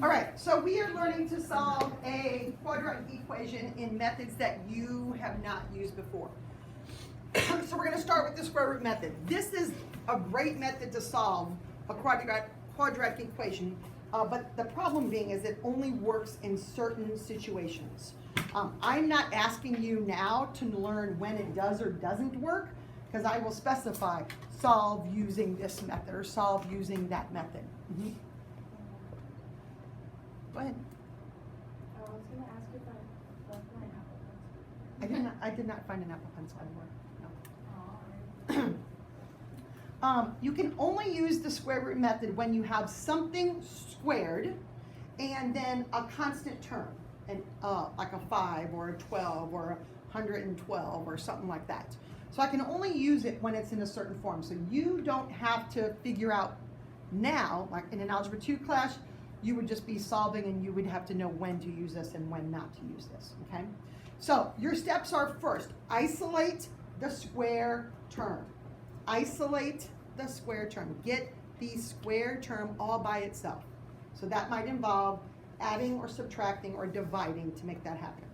All right, so we are learning to solve a quadratic equation in methods that you have not used before. So we're going to start with the square root method. This is a great method to solve a quadratic equation, but the problem being is it only works in certain situations. I'm not asking you now to learn when it does or doesn't work, because I will specify solve using this method or solve using that method. Mm-hmm. Go ahead. I was going to ask you if I left my apple pencil. I did not find an apple pencil anywhere. No. Oh, You can only use the square root method when you have something squared and then a constant term, and like a 5 or a 12 or a 112 or something like that. So I can only use it when it's in a certain form. So you don't have to figure out now, like in an Algebra 2 class, you would just be solving and you would have to know when to use this and when not to use this, okay? So your steps are: first, isolate the square term. Isolate the square term. Get the square term all by itself. So that might involve adding or subtracting or dividing to make that happen.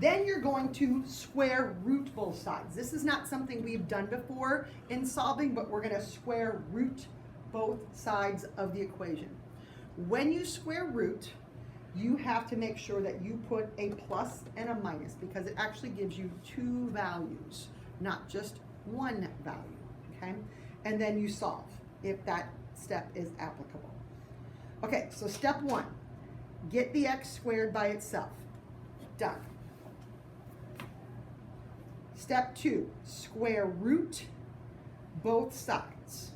Then you're going to square root both sides. This is not something we've done before in solving, but we're going to square root both sides of the equation. When you square root, you have to make sure that you put a plus and a minus, because it actually gives you two values, not just one value, okay? And then you solve if that step is applicable. Okay, so step 1, get the x squared by itself. Done. Step 2, square root both sides.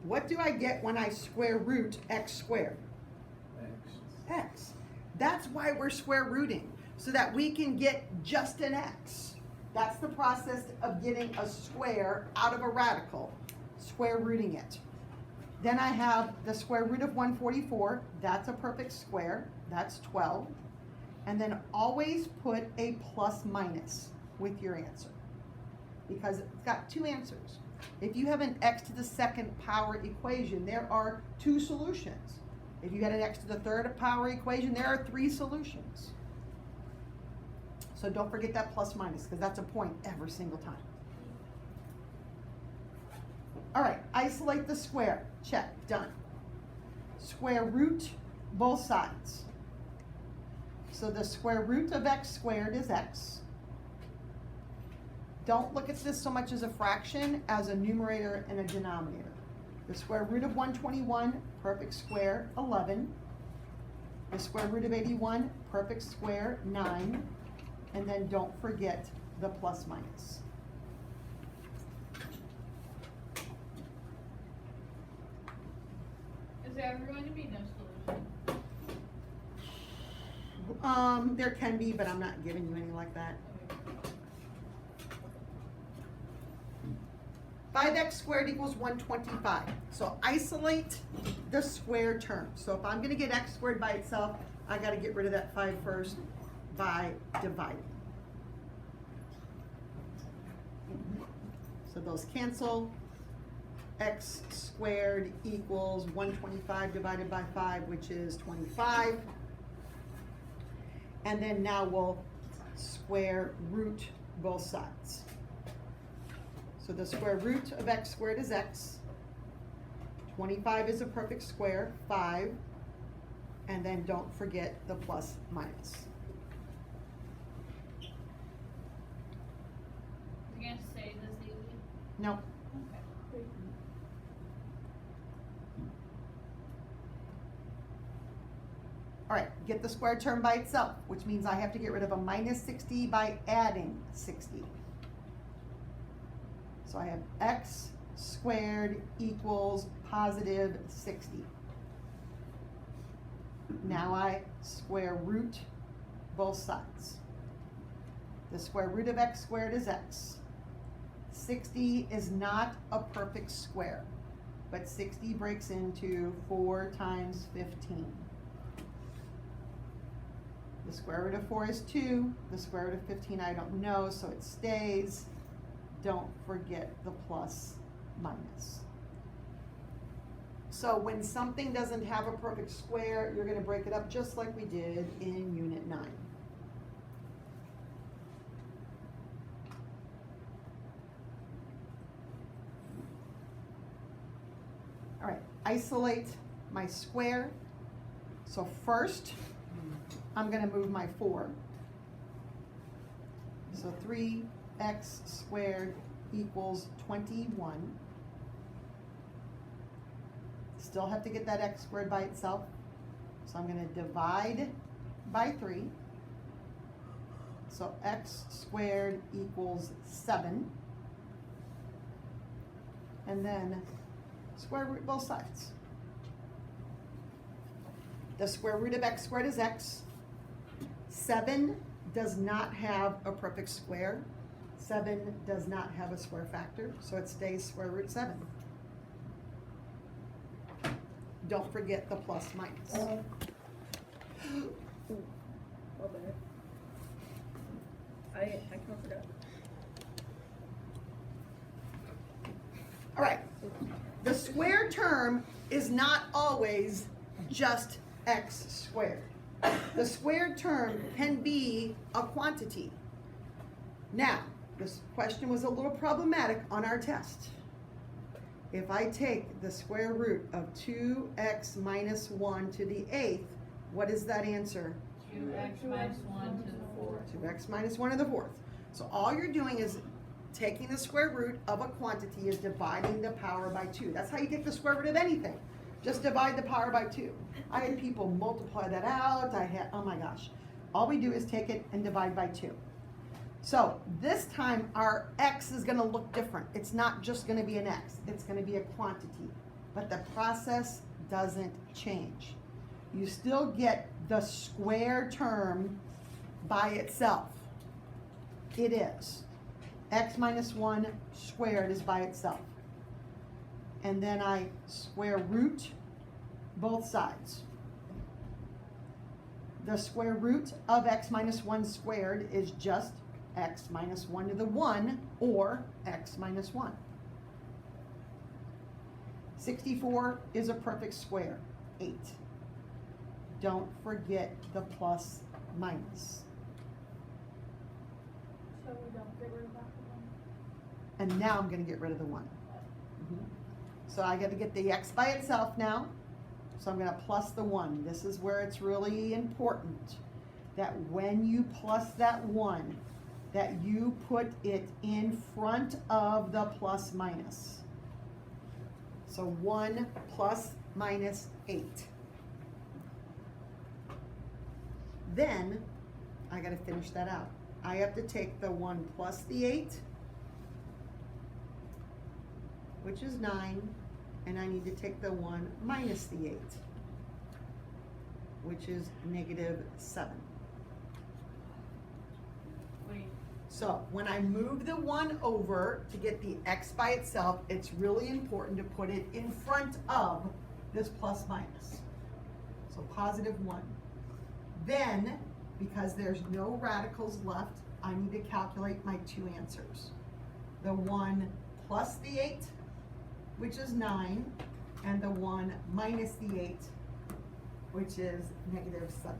What do I get when I square root x squared? X. That's why we're square rooting, so that we can get just an x. That's the process of getting a square out of a radical, square rooting it. Then I have the square root of 144. That's a perfect square. That's 12. And then always put a plus minus with your answer, because it's got two answers. If you have an x to the second power equation, there are two solutions. If you had an x to the third power equation, there are 3 solutions. So don't forget that plus minus, because that's a point every single time. All right, isolate the square. Check, done. Square root both sides. So the square root of x squared is x. Don't look at this so much as a fraction as a numerator and a denominator. The square root of 121, perfect square, 11. The square root of 81, perfect square, 9. And then don't forget the plus minus. Is there ever going to be no solution? There can be, but I'm not giving you any like that. 5x squared equals 125. So isolate the square term. So if I'm going to get x squared by itself, I got to get rid of that 5 first by dividing. So those cancel. X squared equals 125 divided by 5, which is 25. And then now we'll square root both sides. So the square root of x squared is x. 25 is a perfect square, 5. And then don't forget the plus minus. You're going to say this easy? No. Okay. All right, get the square term by itself, which means I have to get rid of a minus 60 by adding 60. So I have x squared equals positive 60. Now I square root both sides. The square root of x squared is x. 60 is not a perfect square, but 60 breaks into 4 times 15. The square root of 4 is 2. The square root of 15 I don't know, so it stays. Don't forget the plus minus. So when something doesn't have a perfect square, you're gonna break it up just like we did in Unit 9. All right, isolate my square. So first, I'm gonna move my 4. So 3x squared equals 21. Still have to get that x squared by itself. So I'm gonna divide by 3. So x squared equals 7. And then square root both sides. The square root of x squared is x. 7 does not have a perfect square. 7 does not have a square factor, so it stays square root 7. Don't forget the plus minus. Well done. I kind of forgot. All right, the square term is not always just x squared. The squared term can be a quantity. Now, this question was a little problematic on our test. If I take the square root of 2x minus 1 to the 8th, what is that answer? 2x minus 1 to the 4th. 2x minus 1 to the 4th. So all you're doing is taking the square root of a quantity is dividing the power by 2. That's how you take the square root of anything. Just divide the power by 2. I had people multiply that out. Oh my gosh. All we do is take it and divide by 2. So this time our x is going to look different. It's not just going to be an x. It's going to be a quantity. But the process doesn't change. You still get the square term by itself. It is. X minus 1 squared is by itself. And then I square root both sides. The square root of x minus 1 squared is just x minus 1 to the 1, or x minus 1. 64 is a perfect square, 8. Don't forget the plus minus. So we don't get rid of that one? And now I'm going to get rid of the 1. So I got to get the x by itself now. So I'm going to plus the 1. This is where it's really important that when you plus that 1, that you put it in front of the plus minus. So 1 plus minus 8. Then I got to finish that out. I have to take the 1 plus the 8, which is 9, and I need to take the 1 minus the 8, which is negative 7. Wait, So when I move the 1 over to get the x by itself, it's really important to put it in front of this plus minus. So positive 1. Then, because there's no radicals left, I need to calculate my 2 answers. The 1 plus the 8, which is 9, and the 1 minus the 8, which is negative 7.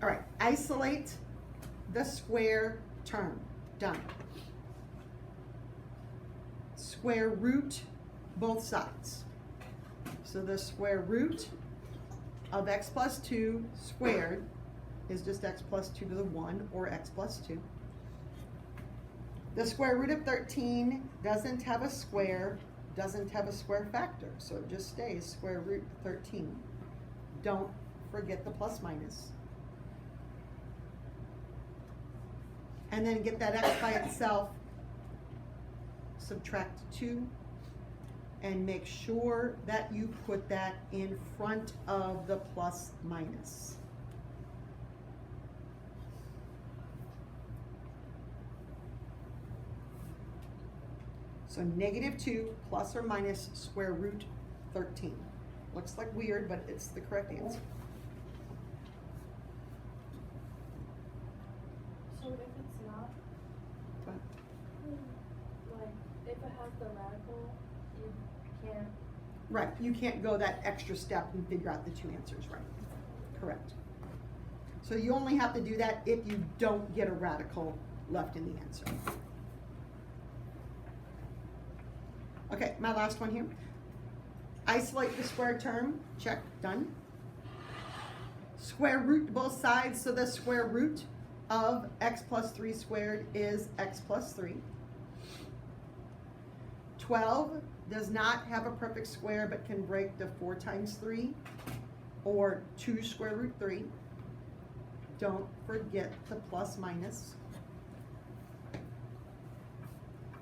All right, isolate the square term. Done. Square root both sides. So the square root of x plus 2 squared is just x plus 2 to the 1, or x plus 2. The square root of 13 doesn't have a square, doesn't have a square factor, so it just stays square root 13. Don't forget the plus minus. And then get that x by itself, subtract 2, and make sure that you put that in front of the plus minus. So negative 2 plus or minus square root 13. Looks like weird, but it's the correct answer. So if it's not, But like, if it has the radical, you can't, right, you can't go that extra step and figure out the two answers, right? Correct. So you only have to do that if you don't get a radical left in the answer. Okay, my last one here. Isolate the square term, check, done. Square root both sides, so the square root of x plus 3 squared is x plus 3. 12 does not have a perfect square but can break to 4 times 3 or 2 square root 3. Don't forget the plus minus.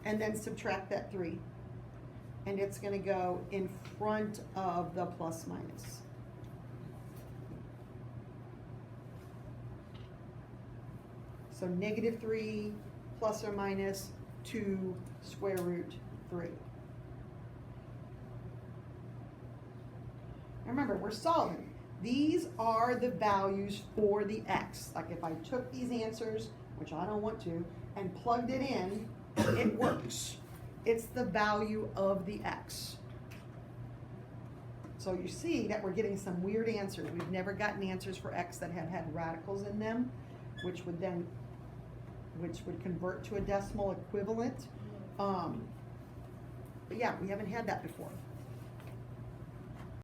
And then subtract that 3. And it's going to go in front of the plus minus. So negative 3 plus or minus 2 square root 3. Remember, we're solving. These are the values for the x. Like if I took these answers, which I don't want to, and plugged it in, it works. It's the value of the x. So you see that we're getting some weird answers. We've never gotten answers for x that have had radicals in them, which would convert to a decimal equivalent. But yeah, we haven't had that before.